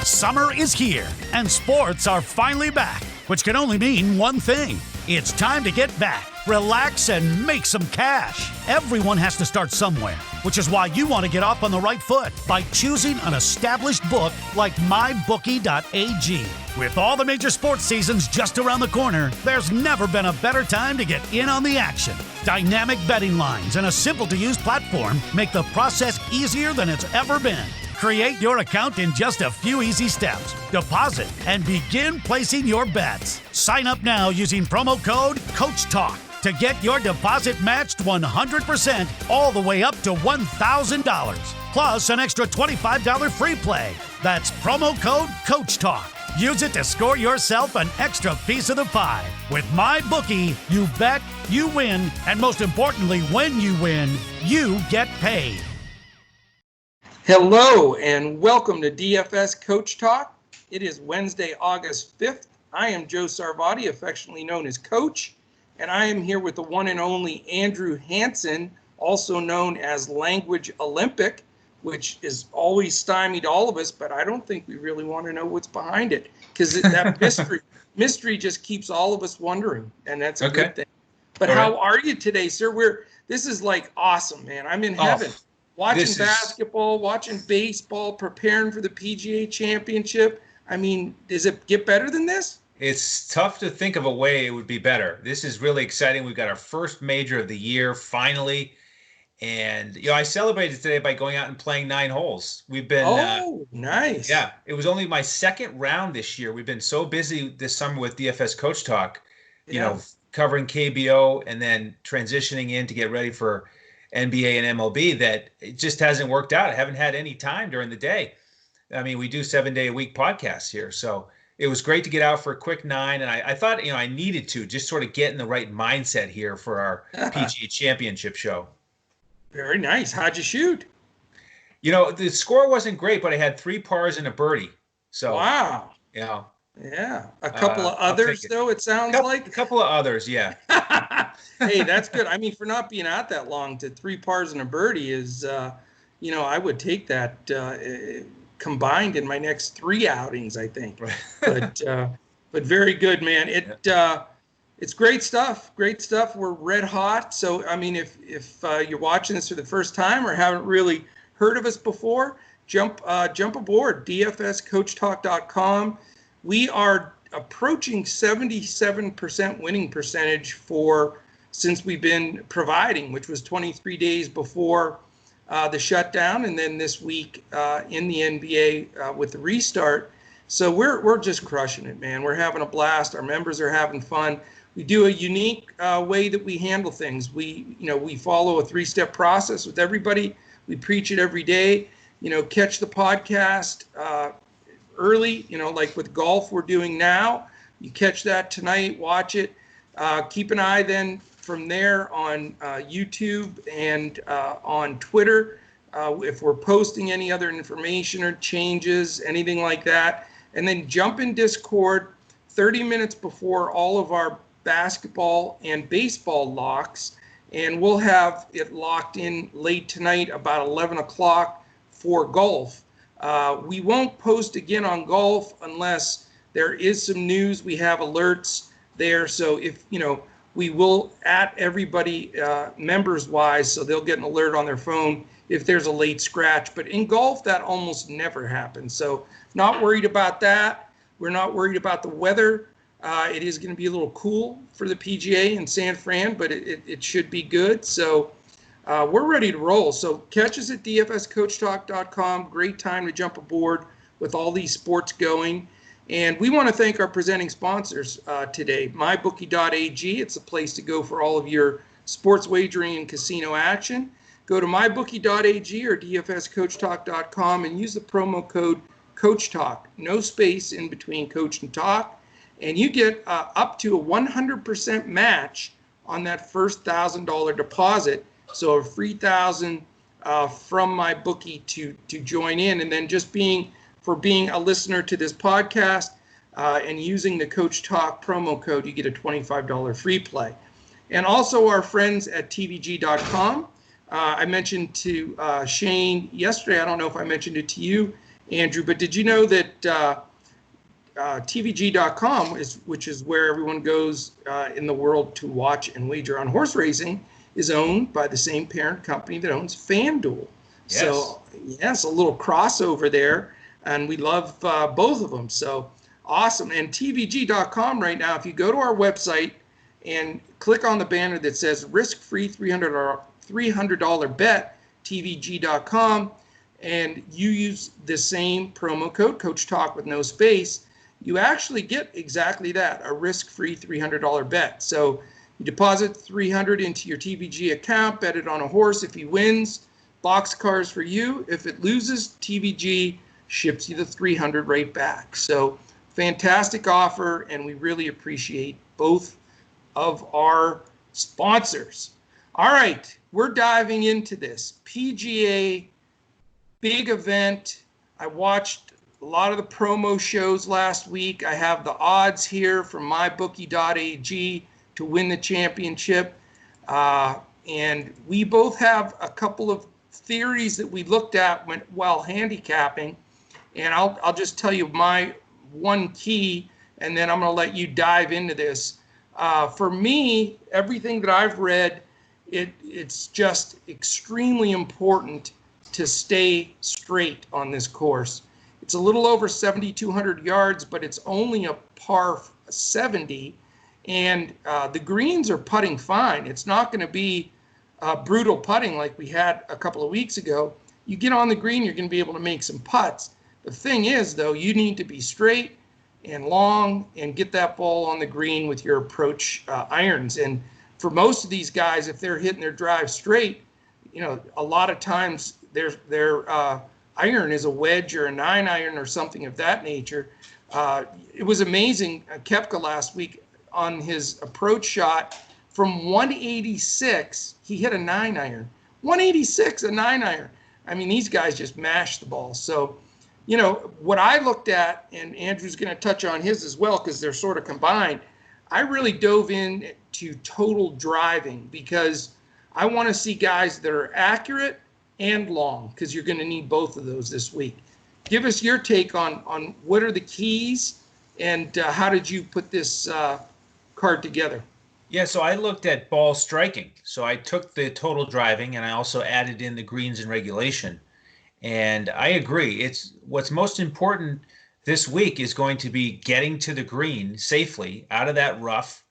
Summer is here, and sports are finally back, which can only mean one thing. It's time to get back, relax, and make some cash. Everyone has to start somewhere, which is why you want to get off on the right foot by choosing an established book like MyBookie.ag. With all the major sports seasons just around the corner, there's never been a better time to get in on the action. Dynamic betting lines and a simple-to-use platform make the process easier than it's ever been. Create your account in just a few easy steps. Deposit and begin placing your bets. Sign up now using promo code COACHTALK to get your deposit matched 100% all the way up to $1,000. Plus an extra $25 free play. That's promo code COACHTALK. Use it to score yourself an extra piece of the pie. With MyBookie, you bet, you win, and most importantly, when you win, you get paid. Hello and welcome to DFS Coach Talk. It is Wednesday, August 5th. I am Joe Sarvati, affectionately known as Coach, and I am here with the one and only Andrew Hansen, also known as Language Olympic, which is always stymied all of us, but I don't think we really want to know what's behind it because that mystery just keeps all of us wondering, and that's a good thing. But all how are you today, sir? This is like awesome, man. I'm in heaven. Watching basketball, watching baseball, preparing for the PGA Championship. I mean, does it get better than this? It's tough to think of a way it would be better. This is really exciting. We've got our first major of the year, finally. And, I celebrated today by going out and playing 9 holes. We've been... nice. Yeah, it was only my second round this year. We've been so busy this summer with DFS Coach Talk, covering KBO and then transitioning in to get ready for NBA and MLB that it just hasn't worked out. I haven't had any time during the day. I mean, we do 7-day-a-week podcasts here. So it was great to get out for a quick 9. And I thought, I needed to just sort of get in the right mindset here for our PGA Championship show. Very nice. How'd you shoot? The score wasn't great, but I had 3 pars and a birdie. So, wow. Yeah. A couple of others, though, it sounds like. A couple of others, yeah. Hey, that's good. I mean, for not being out that long, to 3 pars and a birdie is, I would take that combined in my next 3 outings, I think. But very good, man. It's great stuff. Great stuff. We're red hot. So, I mean, if you're watching this for the first time or haven't really heard of us before, jump aboard, dfscoachtalk.com. We are approaching 77% winning percentage since we've been providing, which was 23 days before the shutdown, and then this week in the NBA with the restart. So we're just crushing it, man. We're having a blast. Our members are having fun. We do a unique way that we handle things. We follow a 3-step process with everybody. We preach it every day. Catch the podcast early, like with golf we're doing now. You catch that tonight, watch it. Keep an eye then from there on YouTube and on Twitter if we're posting any other information or changes, anything like that. And then jump in Discord 30 minutes before all of our basketball and baseball locks, and we'll have it locked in late tonight about 11 o'clock for golf. We won't post again on golf unless there is some news. We have alerts there. So if, we will at everybody members wise, so they'll get an alert on their phone if there's a late scratch. But in golf, that almost never happens. So not worried about that. We're not worried about the weather. It is going to be a little cool for the PGA in San Fran, but it should be good. So we're ready to roll. So catch us at dfscoachtalk.com. Great time to jump aboard with all these sports going. And we want to thank our presenting sponsors today, MyBookie.ag. It's a place to go for all of your sports wagering and casino action. Go to MyBookie.ag or dfscoachtalk.com and use the promo code CoachTalk. No space in between Coach and Talk. And you get up to a 100% match on that first $1,000 deposit. So a free $1,000 from MyBookie to join in. And then just being a listener to this podcast and using the Coach Talk promo code, you get a $25 free play. And also our friends at tvg.com. I mentioned to Shane yesterday, I don't know if I mentioned it to you, Andrew. But did you know that TVG.com, which is where everyone goes in the world to watch and wager on horse racing, is owned by the same parent company that owns FanDuel. Yes. So, yes, a little crossover there, and we love both of them. So, awesome. And TVG.com right now, if you go to our website and click on the banner that says risk-free $300 bet, TVG.com, and you use the same promo code, Coach Talk with no space, you actually get exactly that, a risk-free $300 bet. So you deposit $300 into your TVG account, bet it on a horse. If he wins, boxcars for you. If it loses, TVG ships you the $300 right back. So fantastic offer, and we really appreciate both of our sponsors. All right, we're diving into this. PGA, big event. I watched a lot of the promo shows last week. I have the odds here from mybookie.ag to win the championship. And we both have a couple of theories that we looked at while handicapping. And I'll just tell you my one key, and then I'm going to let you dive into this. For me, everything that I've read, it's just extremely important to stay straight on this course. It's a little over 7,200 yards, but it's only a par 70, and the greens are putting fine. It's not going to be brutal putting like we had a couple of weeks ago. You get on the green, you're going to be able to make some putts. The thing is, though, you need to be straight and long and get that ball on the green with your approach irons. And for most of these guys, if they're hitting their drive straight, a lot of times their iron is a wedge or a 9-iron or something of that nature. It was amazing. Koepka last week on his approach shot from 186, he hit a 9-iron. 186, a 9-iron. I mean, these guys just mashed the ball. So, what I looked at, and Andrew's going to touch on his as well because they're sort of combined, I really dove into total driving because I want to see guys that are accurate and long, because you're going to need both of those this week. Give us your take on what are the keys and how did you put this card together? Yeah, so I looked at ball striking. So I took the total driving and I also added in the greens and regulation. And I agree. It's what's most important this week is going to be getting to the green safely out of that rough.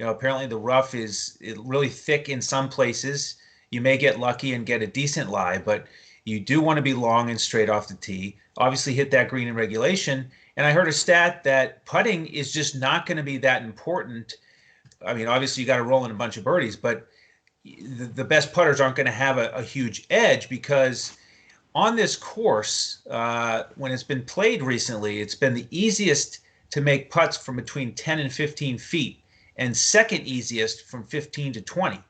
Apparently the rough is really thick in some places. You may get lucky and get a decent lie, but you do want to be long and straight off the tee. Obviously hit that green in regulation. And I heard a stat that putting is just not going to be that important. I mean, obviously you got to roll in a bunch of birdies, but the best putters aren't going to have a huge edge because on this course, when it's been played recently, it's been the easiest to make putts from between 10 and 15 feet and second easiest from 15 to 20.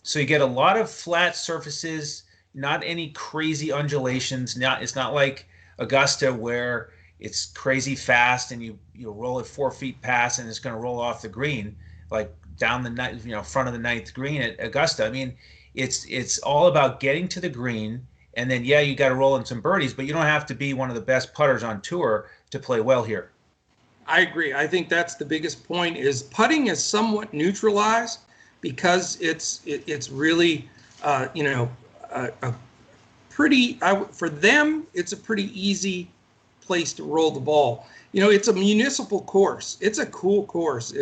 So you get a lot of flat surfaces, not any crazy undulations. It's not like Augusta where it's crazy fast and you roll it 4 feet past and it's going to roll off the green, like down the front of the ninth green at Augusta. I mean, it's all about getting to the green, and then you got to roll in some birdies, but you don't have to be one of the best putters on tour to play well here. I agree. I think that's the biggest point is putting is somewhat neutralized because it's really a pretty for them it's a pretty easy place to roll the ball. It's a municipal course. It's a cool course.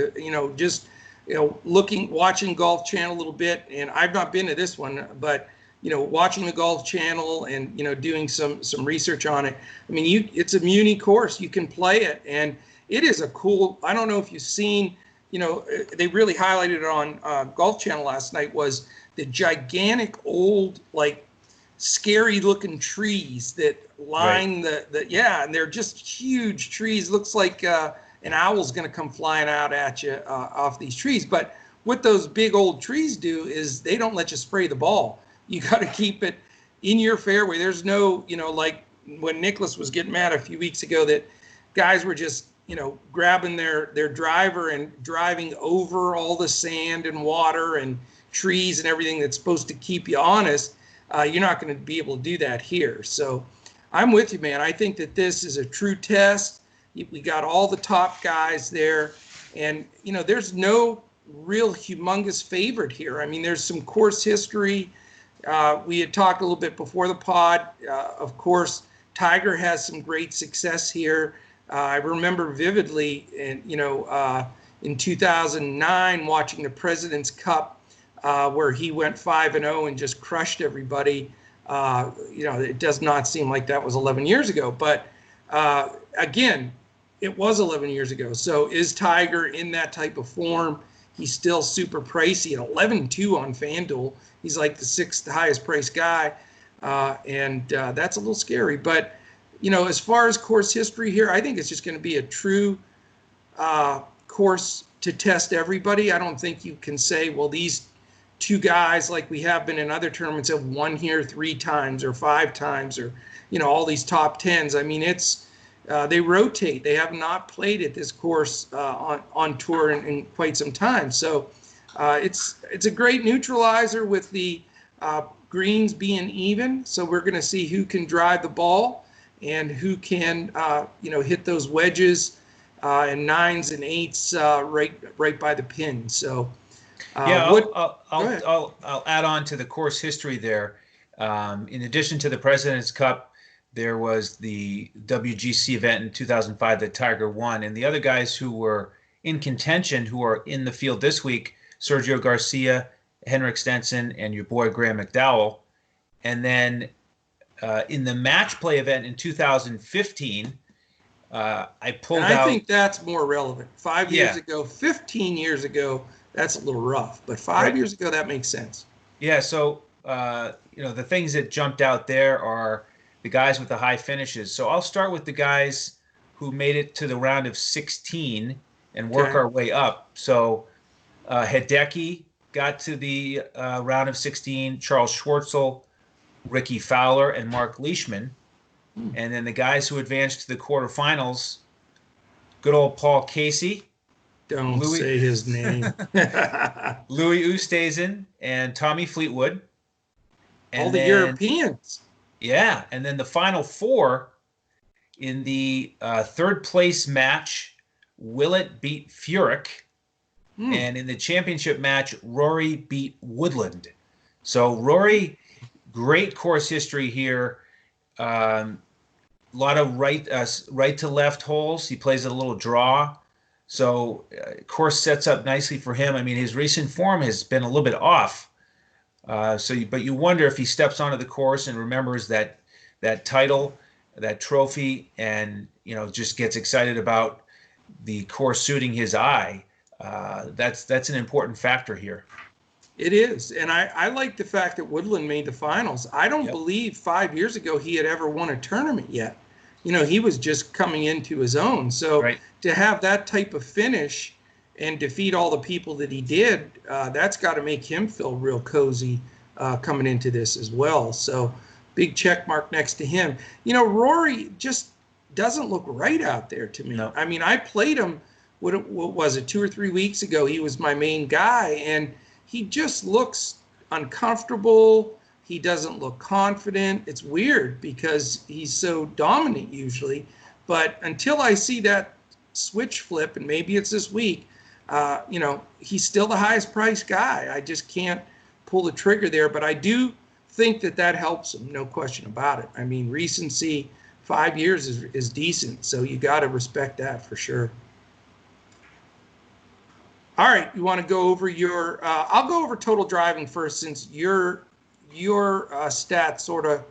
Watching Golf Channel a little bit, and I've not been to this one, but watching the Golf Channel and doing some research on it. I mean, it's a muni course. You can play it, and it is a cool. I don't know if you've seen. They really highlighted it on Golf Channel last night. Was the gigantic old scary looking trees that line right. And they're just huge trees. Looks like an owl's going to come flying out at you off these trees. But what those big old trees do is they don't let you spray the ball. You got to keep it in your fairway. There's no, like when Nicholas was getting mad a few weeks ago that guys were just, grabbing their driver and driving over all the sand and water and trees and everything that's supposed to keep you honest. You're not going to be able to do that here. So I'm with you, man. I think that this is a true test. We got all the top guys there, and there's no real humongous favorite here. I mean, there's some course history. We had talked a little bit before the pod. Of course, Tiger has some great success here. I remember vividly, in 2009, watching the President's Cup, where he went 5-0 and just crushed everybody. It does not seem like that was 11 years ago, but again, it was 11 years ago. So is Tiger in that type of form? He's still super pricey at 11-2 on FanDuel. He's like the sixth highest priced guy, and that's a little scary. But as far as course history here, I think it's just going to be a true course to test everybody. I don't think you can say, well, these two guys, like we have been in other tournaments, have won here 3 times or 5 times, or all these top tens. I mean, it's they rotate. They have not played at this course on tour in quite some time. So it's a great neutralizer with the greens being even. So we're going to see who can drive the ball and who can hit those wedges and 9s and 8s right by the pin. So I'll add on to the course history there. In addition to the President's Cup, there was the WGC event in 2005 that Tiger won, and the other guys who were in contention, who are in the field this week, Sergio Garcia, Henrik Stenson, and your boy Graham McDowell. And then in the match play event in 2015, I pulled out. I think that's more relevant. 5 years ago, 15 years ago, that's a little rough, but 5 years ago, that makes sense. Yeah. So, the things that jumped out there are the guys with the high finishes. So I'll start with the guys who made it to the round of 16 and work our way up. So Hideki got to the round of 16, Charles Schwartzel, Ricky Fowler, and Mark Leishman. And then the guys who advanced to the quarterfinals, good old Paul Casey. Don't say his name. Louis Oosthuizen and Tommy Fleetwood. And all the Europeans. Yeah, and then the final 4 in the third place match, Willett beat Furyk, and in the championship match, Rory beat Woodland. So Rory, great course history here. A lot of right to left holes. He plays a little draw, so course sets up nicely for him. I mean, his recent form has been a little bit off. But you wonder if he steps onto the course and remembers that title, that trophy, and just gets excited about the course suiting his eye. That's an important factor here. It is, and I like the fact that Woodland made the finals. I don't believe 5 years ago he had ever won a tournament yet. He was just coming into his own. So to have that type of finish and defeat all the people that he did, that's got to make him feel real cozy coming into this as well. So big check mark next to him. Rory just doesn't look right out there to me. No. I mean, I played him, what was it, 2 or 3 weeks ago? He was my main guy, and he just looks uncomfortable. He doesn't look confident. It's weird because he's so dominant usually. But until I see that switch flip, and maybe it's this week, he's still the highest priced guy. I just can't pull the trigger there, but I do think that helps him, no question about it. I mean, recency, 5 years is decent, so you got to respect that for sure. All right, you want to go over your I'll go over total driving first, since your stat sort of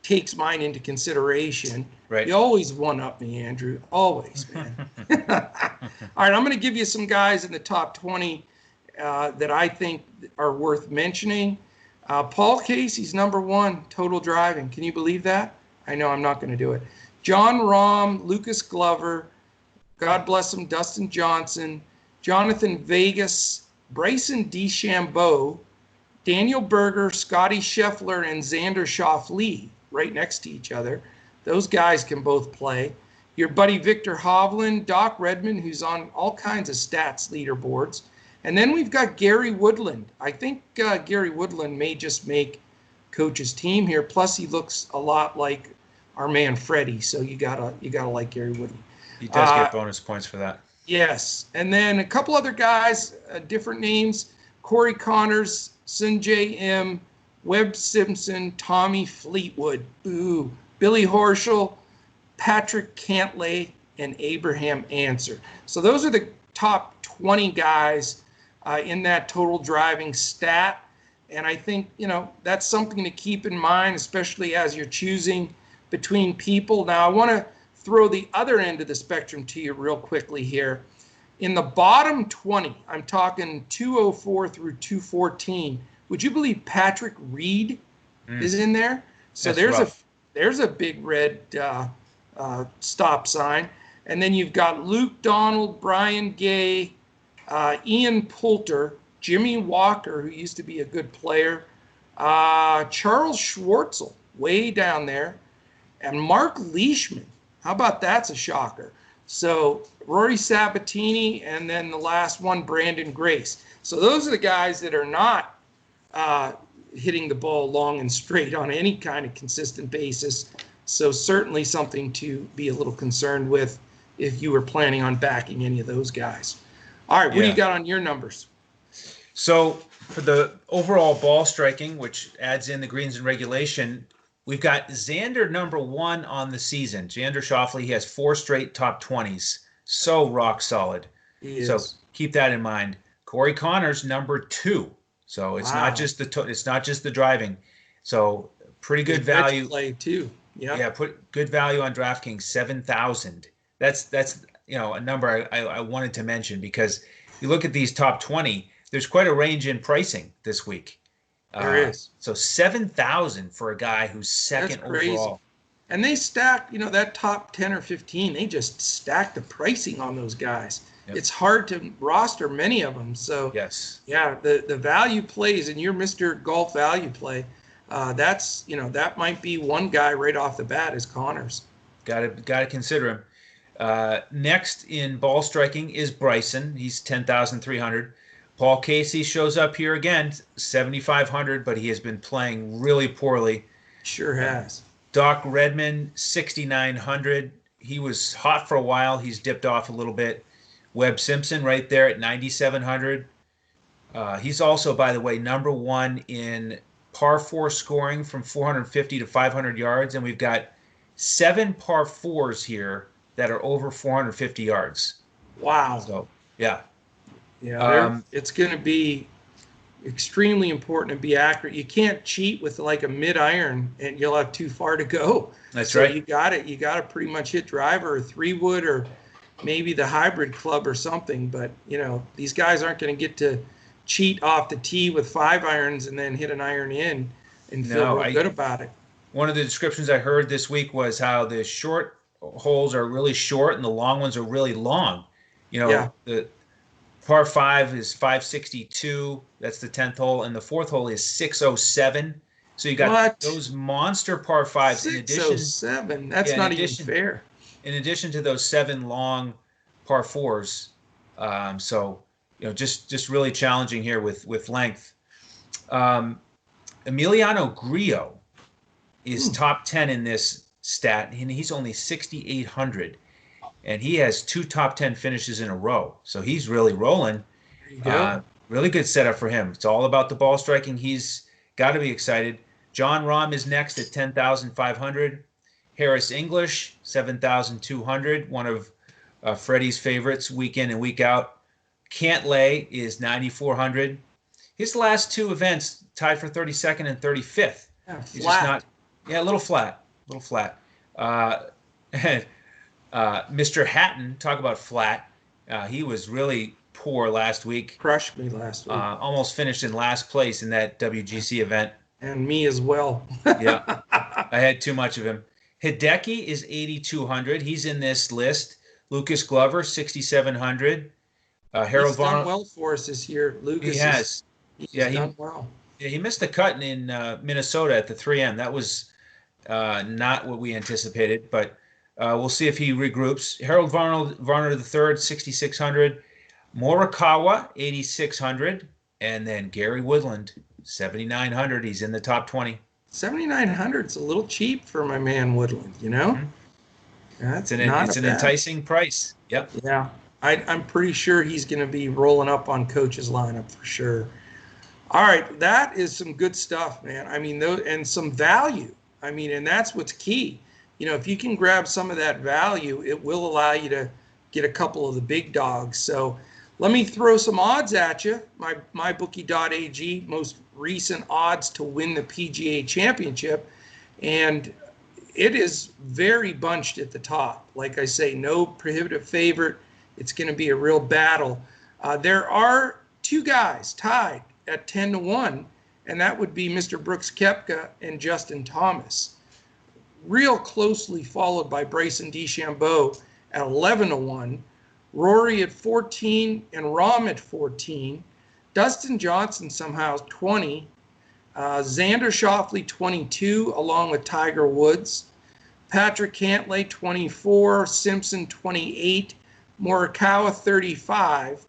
takes mine into consideration. Right. You always one-up me, Andrew. Always, man. All right, I'm going to give you some guys in the top 20 that I think are worth mentioning. Paul Casey's number 1, total driving. Can you believe that? I know I'm not going to do it. John Rahm, Lucas Glover, God bless him, Dustin Johnson, Jonathan Vegas, Bryson DeChambeau, Daniel Berger, Scotty Scheffler, and Xander Schauffele right next to each other. Those guys can both play. Your buddy Victor Hovland, Doc Redman, who's on all kinds of stats leaderboards. And then we've got Gary Woodland. I think Gary Woodland may just make coach's team here. Plus, he looks a lot like our man Freddie. So you gotta like Gary Woodland. He does get bonus points for that. Yes, and then a couple other guys, different names: Corey Connors, Sunjae M, Webb Simpson, Tommy Fleetwood, Billy Horschel, Patrick Cantlay, and Abraham Answer. So those are the top 20 guys in that total driving stat. And I think, that's something to keep in mind, especially as you're choosing between people. Now, I want to throw the other end of the spectrum to you real quickly here. In the bottom 20, I'm talking 204 through 214. Would you believe Patrick Reed is in there? So there's a big red stop sign. And then you've got Luke Donald, Brian Gay, Ian Poulter, Jimmy Walker, who used to be a good player, Charles Schwartzel, way down there, and Mark Leishman. How about that's a shocker? So Rory Sabatini, and then the last one, Brandon Grace. So those are the guys that are not hitting the ball long and straight on any kind of consistent basis. So certainly something to be a little concerned with if you were planning on backing any of those guys. All right, what do you got on your numbers? So for the overall ball striking, which adds in the greens and regulation, we've got Xander number 1 on the season. Xander Schauffele, he has 4 straight top 20s. So rock solid. So keep that in mind. Corey Connors number 2. So it's not just the driving. So pretty good value. Play too. Yeah, put good value on DraftKings, 7,000. That's a number I wanted to mention, because you look at these top 20, there's quite a range in pricing this week. There is. So 7,000 for a guy who's second overall. And they stack, that top 10 or 15, they just stack the pricing on those guys. Yep. It's hard to roster many of them. So yes, the value plays, and you're Mr. Golf value play. That might be one guy right off the bat is Connors. Got to consider him. Next in ball striking is Bryson. He's 10,300. Paul Casey shows up here again, 7,500, but he has been playing really poorly. Sure has. Doc Redman, 6,900. He was hot for a while. He's dipped off a little bit. Webb Simpson right there at 9,700. He's also, by the way, number 1 in par 4 scoring from 450 to 500 yards, and we've got 7 par 4s here that are over 450 yards. Wow. So, yeah. Yeah, it's going to be extremely important to be accurate. You can't cheat with like a mid iron, and you'll have too far to go. That's right. You got to pretty much hit driver or 3-wood or maybe the hybrid club or something. But these guys aren't going to get to cheat off the tee with 5 irons and then hit an iron in and feel good about it. One of the descriptions I heard this week was how the short holes are really short and the long ones are really long. The par 5 is 562. That's the 10th hole, and the 4th hole is 607. So you got those monster par 5s in addition. 607. That's not even fair. In addition to those 7 long par 4s, just really challenging here with length. Emiliano Grillo is top 10 in this stat, and he's only 6,800. And he has 2 top 10 finishes in a row. So he's really rolling. There you go. Really good setup for him. It's all about the ball striking. He's got to be excited. John Rahm is next at 10,500. Harris English, 7,200. One of Freddie's favorites week in and week out. Cantlay is 9,400. His last 2 events tied for 32nd and 35th. Yeah, He's just not. Yeah, a little flat. Mr. Hatton, talk about flat. He was really poor last week. Crushed me last week. Almost finished in last place in that WGC event. And me as well. Yeah, I had too much of him. Hideki is 8,200. He's in this list. Lucas Glover, 6,700. Harold He's done well for us this year. Lucas. He has. He's done well. Yeah, he missed the cut in Minnesota at the 3M. That was not what we anticipated, but we'll see if he regroups. Harold Varner III, 6,600. Morikawa, 8,600. And then Gary Woodland, 7,900. He's in the top 20. 7,900 is a little cheap for my man Woodland, you know? Mhm. That's It's an enticing price. Yep. Yeah. I'm pretty sure he's going to be rolling up on coach's lineup for sure. All right, that is some good stuff, man. I mean, and some value. I mean, and that's what's key. You know, if you can grab some of that value, it will allow you to get a couple of the big dogs. So let me throw some odds at you. MyBookie.ag, most recent odds to win the PGA Championship. And it is very bunched at the top. Like I say, no prohibitive favorite. It's going to be a real battle. There are two guys tied at 10-1, and that would be Mr. Brooks Koepka and Justin Thomas. Real closely followed by Bryson DeChambeau at 11-1, Rory at 14, and Rahm at 14. Dustin Johnson somehow 20. Xander Schauffele 22, along with Tiger Woods. Patrick Cantlay 24, Simpson 28, Morikawa 35.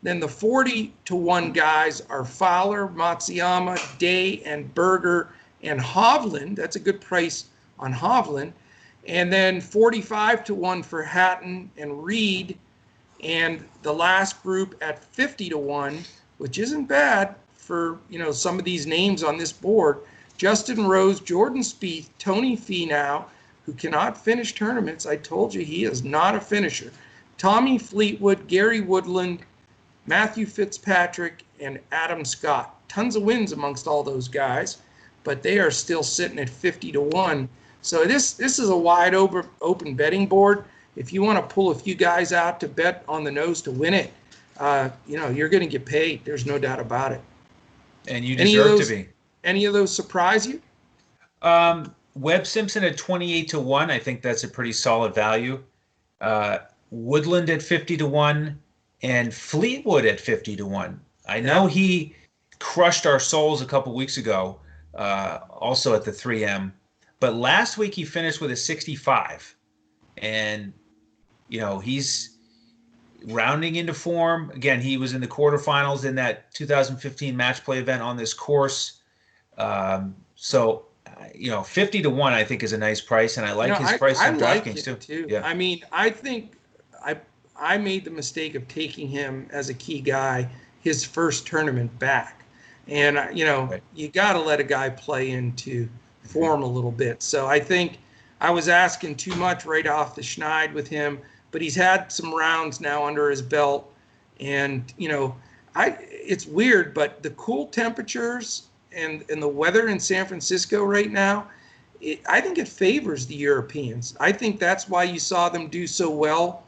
Then the 40-1 guys are Fowler, Matsuyama, Day, and Berger, and Hovland. That's a good price on Hovland. And then 45-1 for Hatton and Reed. And the last group at 50-1, which isn't bad for, you know, some of these names on this board: Justin Rose, Jordan Spieth, Tony Finau, who cannot finish tournaments. I told you he is not a finisher. Tommy Fleetwood, Gary Woodland, Matthew Fitzpatrick, and Adam Scott. Tons of wins amongst all those guys, but they are still sitting at 50-1. So this is a wide open betting board. If you want to pull a few guys out to bet on the nose to win it, you know, you're going to get paid. There's no doubt about it. And you deserve to be. Any of those surprise you? Webb Simpson at 28-1. I think that's a pretty solid value. Woodland at 50-1. And Fleetwood at 50-1. I know he crushed our souls a couple weeks ago, also at the 3M. But last week he finished with a 65. And, you know, he's rounding into form. Again, he was in the quarterfinals in that 2015 match play event on this course. So, you know, 50-1 I think is a nice price, and I like his price on DraftKings too. Yeah. I mean, I think I made the mistake of taking him as a key guy his first tournament back. And, you know, you got to let a guy play into form a little bit. So I think I was asking too much right off the schneid with him, but he's had some rounds now under his belt. And, you know, it's weird, but the cool temperatures and the weather in San Francisco right now, I think it favors the Europeans. I think that's why you saw them do so well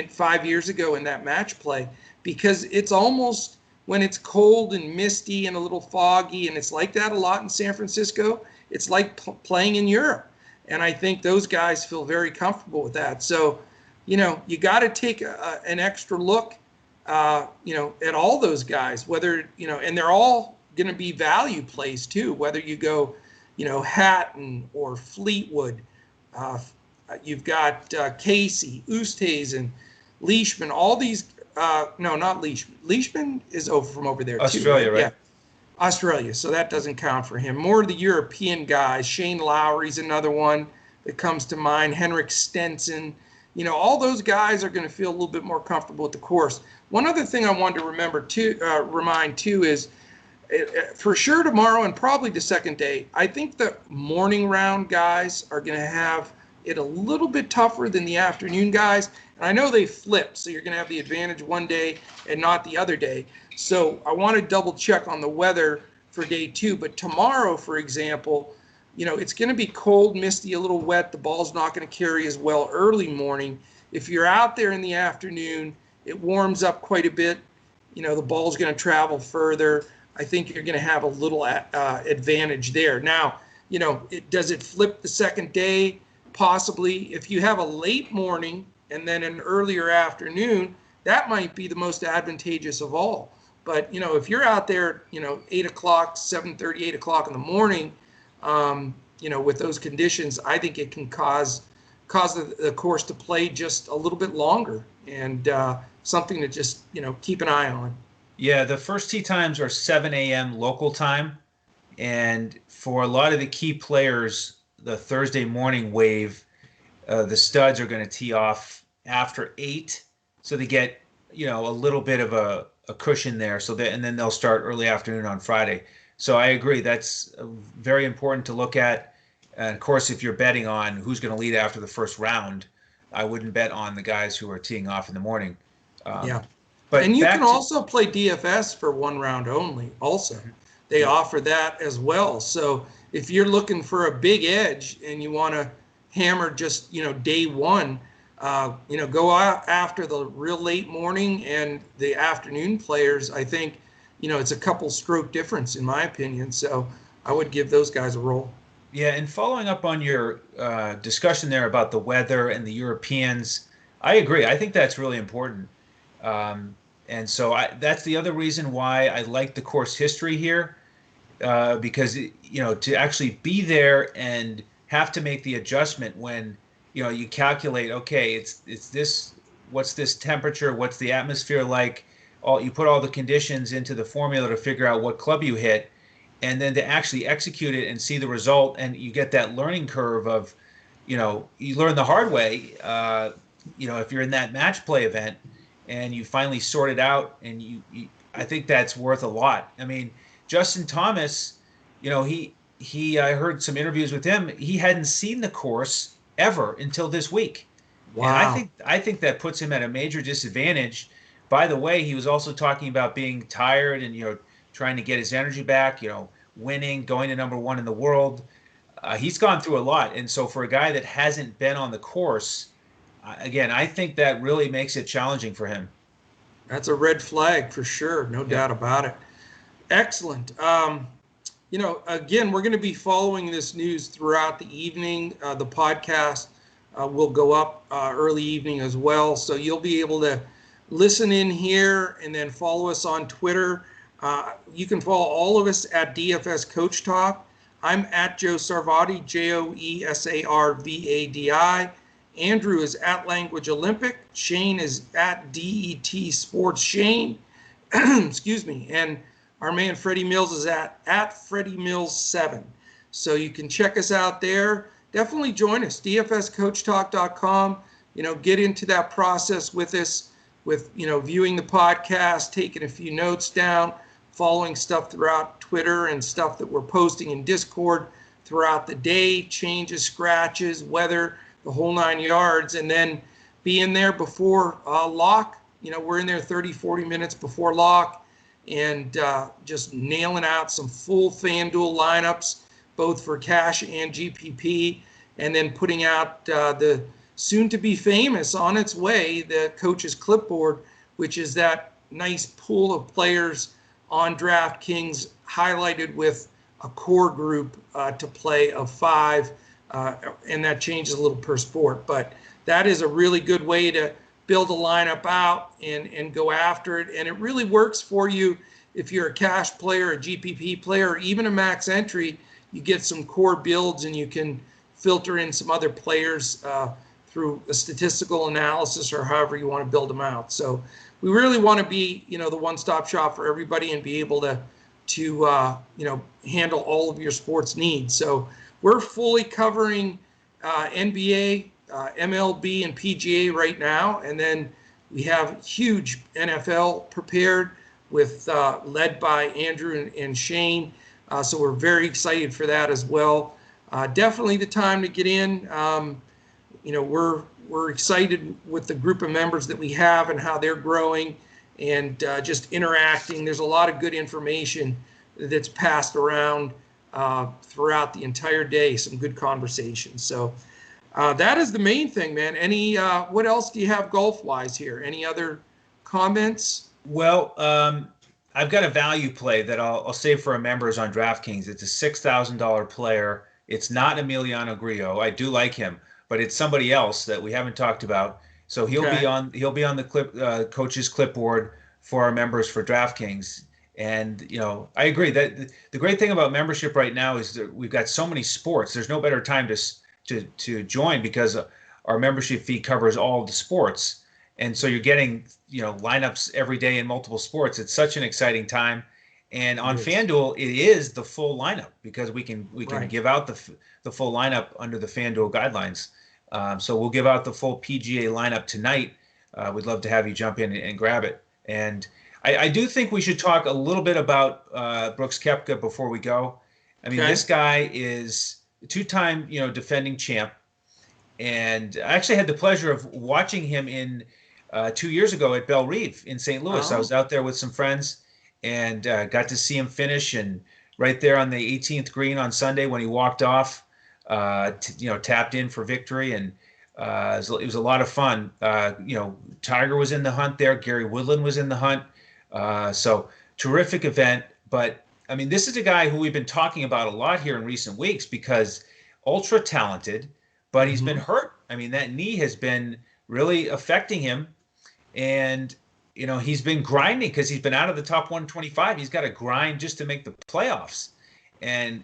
5 years ago in that match play, because it's almost, when it's cold and misty and a little foggy, and it's like that a lot in San Francisco, it's like playing in Europe. And I think those guys feel very comfortable with that. So, you know, you got to take an extra look, you know, at all those guys, whether, you know, and they're all going to be value plays too, whether you go, you know, Hatton or Fleetwood. You've got Casey, Oosthuizen, Leishman, all these. No, not Leishman. Leishman is from over there Australia, too. right? Yeah, Australia. So that doesn't count for him. More of the European guys. Shane Lowry's another one that comes to mind. Henrik Stenson. You know, all those guys are going to feel a little bit more comfortable with the course. One other thing I wanted to remind too is, for sure tomorrow and probably the second day, I think the morning round guys are going to have it a little bit tougher than the afternoon guys. And I know they flip, so you're going to have the advantage one day and not the other day. So I want to double check on the weather for day two. But tomorrow, for example, you know, it's going to be cold, misty, a little wet. The ball's not going to carry as well early morning. If you're out there in the afternoon, it warms up quite a bit. You know, the ball's going to travel further. I think you're going to have a little advantage there. Now, you know, does it flip the second day? Possibly. If you have a late morning and then an earlier afternoon, that might be the most advantageous of all. But, you know, if you're out there, you know, 8 o'clock, 7:30, 8 o'clock in the morning, you know, with those conditions, I think it can cause the course to play just a little bit longer, and something to just, you know, keep an eye on. Yeah, the first tee times are 7 a.m. local time. And for a lot of the key players, the Thursday morning wave, the studs are going to tee off after 8. So they get, a little bit of a cushion there. And then they'll start early afternoon on Friday. So I agree. That's very important to look at. And of course, if you're betting on who's going to lead after the first round, I wouldn't bet on the guys who are teeing off in the morning. Yeah. But And you can also play DFS for one round only also. They offer that as well. So if you're looking for a big edge and you want to hammer just, day one, go out after the real late morning and the afternoon players. I think, it's a couple stroke difference in my opinion. So I would give those guys a roll. Yeah, and following up on your discussion there about the weather and the Europeans, I agree. I think that's really important. And so that's the other reason why I like the course history here, because, to actually be there and have to make the adjustment when, you calculate, okay, it's this, what's this temperature, what's the atmosphere like, you put all the conditions into the formula to figure out what club you hit, and then to actually execute it and see the result, and you get that learning curve of, you learn the hard way, if you're in that match play event and you finally sort it out, and I think that's worth a lot. I mean, Justin Thomas, I heard some interviews with him. He hadn't seen the course ever until this week. Wow. And I think that puts him at a major disadvantage. By the way, he was also talking about being tired and, trying to get his energy back, winning, going to number 1 in the world. He's gone through a lot. And so for a guy that hasn't been on the course, again, I think that really makes it challenging for him. That's a red flag for sure. No doubt about it. Excellent. Again, we're going to be following this news throughout the evening. The podcast will go up early evening as well. So you'll be able to listen in here and then follow us on Twitter. You can follow all of us at DFS Coach Talk. I'm at Joe Sarvadi, JoeSarvadi. Andrew is at Language Olympic. Shane is at DET Sports Shane. Excuse me. And our man Freddie Mills is at Freddie Mills 7. So you can check us out there. Definitely join us, dfscoachtalk.com. Get into that process with us, with, viewing the podcast, taking a few notes down, following stuff throughout Twitter and stuff that we're posting in Discord throughout the day, changes, scratches, weather, the whole 9 yards, and then be in there before lock. We're in there 30, 40 minutes before lock, and just nailing out some full FanDuel lineups, both for cash and GPP, and then putting out the soon-to-be famous, on its way, the coach's clipboard, which is that nice pool of players on DraftKings highlighted with a core group to play of 5, and that changes a little per sport. But that is a really good way to build a lineup out and go after it. And it really works for you if you're a cash player, a GPP player, or even a max entry. You get some core builds and you can filter in some other players through a statistical analysis or however you want to build them out. So we really want to be, the one-stop shop for everybody and be able to handle all of your sports needs. So we're fully covering NBA, MLB, and PGA right now, and then we have huge NFL prepared with led by Andrew and Shane. So we're very excited for that as well. Definitely the time to get in. We're excited with the group of members that we have and how they're growing and just interacting. There's a lot of good information that's passed around throughout the entire day. Some good conversations. So that is the main thing, man. What else do you have golf-wise here? Any other comments? Well, I've got a value play that I'll save for our members on DraftKings. It's a $6,000 player. It's not Emiliano Grillo. I do like him, but it's somebody else that we haven't talked about. So he'll be on the coach's clipboard for our members for DraftKings. And I agree that the great thing about membership right now is that we've got so many sports. There's no better time to join because our membership fee covers all of the sports. And so you're getting lineups every day in multiple sports. It's such an exciting time. And on FanDuel, it is the full lineup because we can give out the full lineup under the FanDuel guidelines. So we'll give out the full PGA lineup tonight. We'd love to have you jump in and grab it. And I do think we should talk a little bit about Brooks Koepka before we go. I mean, this guy is a two-time, defending champ. And I actually had the pleasure of watching him in 2 years ago at Belle Reve in St. Louis. I was out there with some friends and got to see him finish, and right there on the 18th green on Sunday when he walked off, tapped in for victory, and it was a lot of fun. Tiger was in the hunt there. Gary Woodland was in the hunt. So terrific event. But I mean, this is a guy who we've been talking about a lot here in recent weeks because ultra talented, but he's been hurt. I mean, that knee has been really affecting him, and he's been grinding because he's been out of the top 125. He's got to grind just to make the playoffs. And,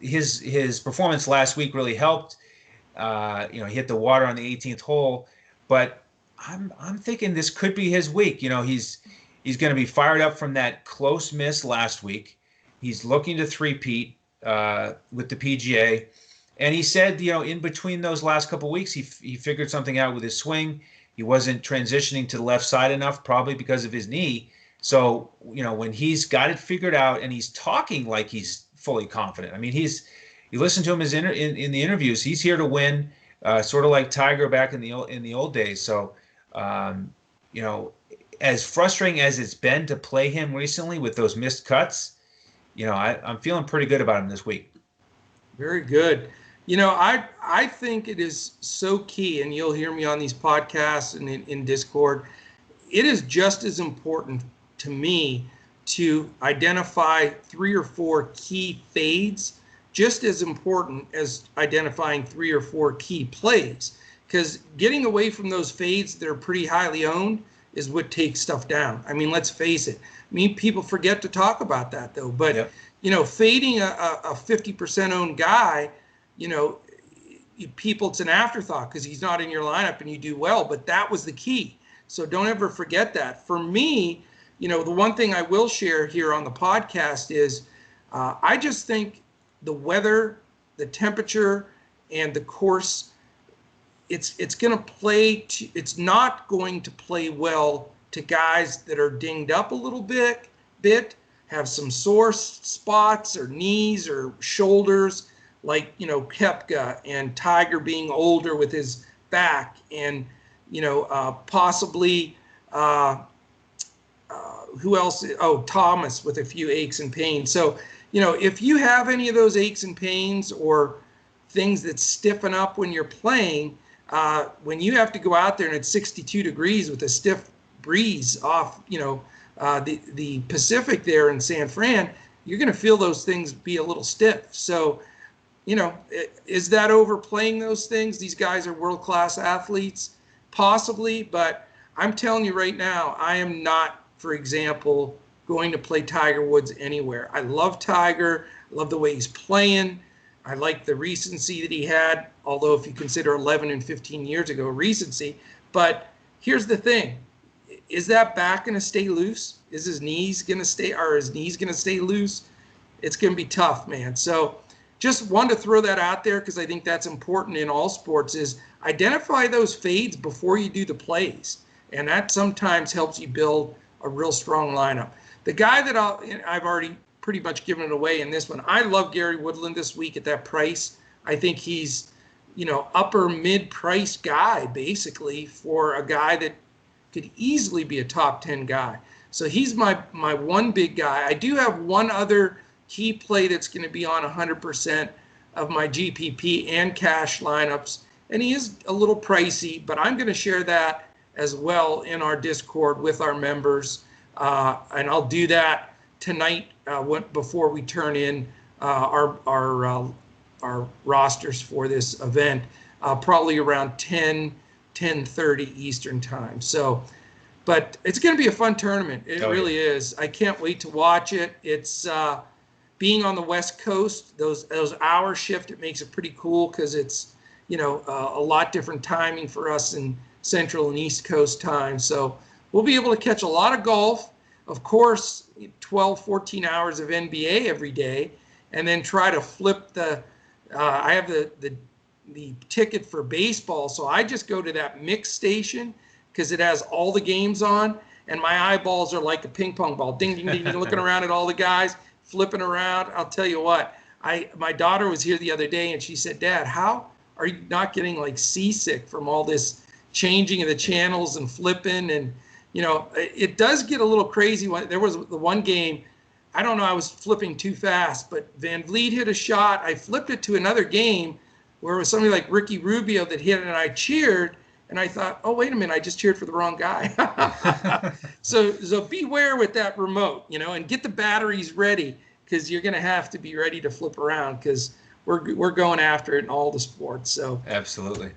his performance last week really helped. He hit the water on the 18th hole. But I'm thinking this could be his week. He's going to be fired up from that close miss last week. He's looking to three-peat with the PGA. And he said, in between those last couple of weeks, he figured something out with his swing. He wasn't transitioning to the left side enough, probably because of his knee. So, when he's got it figured out and he's talking like he's fully confident. I mean, you listen to him in the interviews. He's here to win, sort of like Tiger back in the old days. So, as frustrating as it's been to play him recently with those missed cuts, I'm feeling pretty good about him this week. Very good. I think it is so key, and you'll hear me on these podcasts and in Discord. It is just as important to me to identify 3 or 4 key fades, just as important as identifying 3 or 4 key plays. Because getting away from those fades that are pretty highly owned is what takes stuff down. I mean, let's face it. People forget to talk about that, though. But, fading a 50% owned guy, it's an afterthought because he's not in your lineup and you do well, but that was the key. So don't ever forget that. For me, the one thing I will share here on the podcast is I just think the weather, the temperature, and the course, it's not going to play well to guys that are dinged up a little bit, have some sore spots or knees or shoulders, like, Koepka and Tiger being older with his back, and, possibly, who else? Oh, Thomas with a few aches and pains. So, if you have any of those aches and pains or things that stiffen up when you're playing, when you have to go out there and it's 62 degrees with a stiff breeze off, the Pacific there in San Fran, you're going to feel those things be a little stiff. So, is that overplaying those things? These guys are world-class athletes, possibly, but I'm telling you right now, I am not, for example, going to play Tiger Woods anywhere. I love Tiger. I love the way he's playing. I like the recency that he had, although if you consider 11 and 15 years ago recency. But here's the thing. Is that back going to stay loose? Is his knees going to stay loose? It's going to be tough, man. So just wanted to throw that out there because I think that's important in all sports, is identify those fades before you do the plays. And that sometimes helps you build a real strong lineup. The guy that I've already pretty much given it away in this one, I love Gary Woodland this week at that price. I think he's, upper mid-price guy, basically, for a guy that could easily be a top 10 guy. So he's my one big guy. I do have one other key play that's going to be on 100% of my GPP and cash lineups, and he is a little pricey, but I'm going to share that as well in our Discord with our members, and I'll do that tonight before we turn in our rosters for this event, probably around 10:30 Eastern time. So, but it's going to be a fun tournament. It really is. I can't wait to watch it. It's being on the West Coast, those hour shift, it makes it pretty cool because it's, a lot different timing for us in Central and East Coast time. So we'll be able to catch a lot of golf. Of course, 12, 14 hours of NBA every day, and then try to flip I have the ticket for baseball, so I just go to that mix station because it has all the games on, and my eyeballs are like a ping pong ball, ding, ding, ding, ding, looking around at all the guys, flipping around. I'll tell you what, my daughter was here the other day, and she said, Dad, how are you not getting like seasick from all this changing of the channels and flipping? And, it does get a little crazy. There was the one game, I don't know, I was flipping too fast, but Van Vliet hit a shot. I flipped it to another game where it was somebody like Ricky Rubio that hit it, and I cheered, and I thought, oh, wait a minute, I just cheered for the wrong guy. So beware with that remote, and get the batteries ready, because you're going to have to be ready to flip around, because we're going after it in all the sports. So absolutely.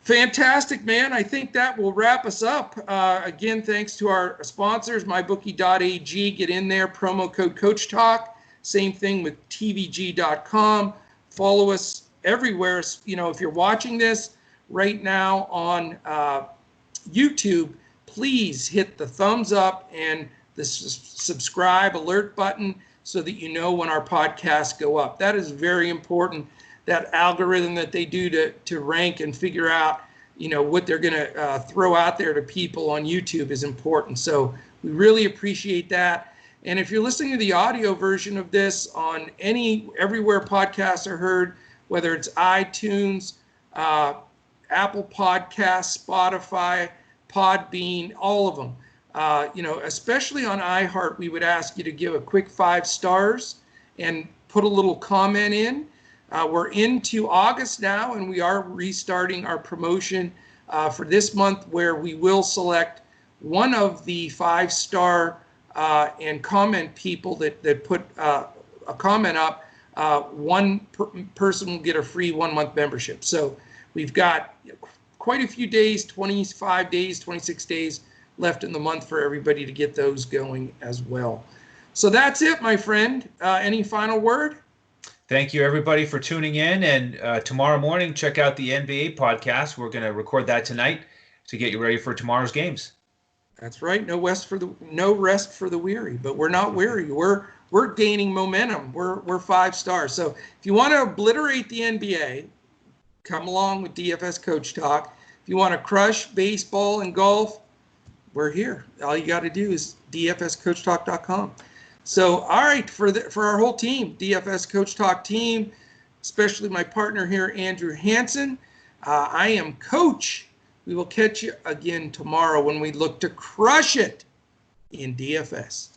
Fantastic, man. I think that will wrap us up. Again, thanks to our sponsors, mybookie.ag. Get in there, promo code Coach Talk. Same thing with tvg.com. Follow us everywhere. If you're watching this right now on YouTube, please hit the thumbs up and the subscribe alert button so that you know when our podcasts go up. That is very important. That algorithm that they do to rank and figure out, what they're going to throw out there to people on YouTube is important. So we really appreciate that. And if you're listening to the audio version of this on everywhere podcasts are heard, whether it's iTunes, Apple Podcasts, Spotify, Podbean, all of them, especially on iHeart, we would ask you to give a quick 5 stars and put a little comment in. We're into August now, and we are restarting our promotion for this month, where we will select one of the 5-star and comment people that put a comment up. One person will get a free 1-month membership. So we've got quite a few days, 25 days, 26 days left in the month for everybody to get those going as well. So that's it, my friend. Any final word? Thank you, everybody, for tuning in. And tomorrow morning, check out the NBA podcast. We're going to record that tonight to get you ready for tomorrow's games. That's right. No rest for the weary. But we're not weary. We're gaining momentum. We're 5 stars. So if you want to obliterate the NBA, come along with DFS Coach Talk. If you want to crush baseball and golf, we're here. All you got to do is dfscoachtalk.com. So, all right, for our whole team, DFS Coach Talk team, especially my partner here, Andrew Hansen, I am Coach. We will catch you again tomorrow when we look to crush it in DFS.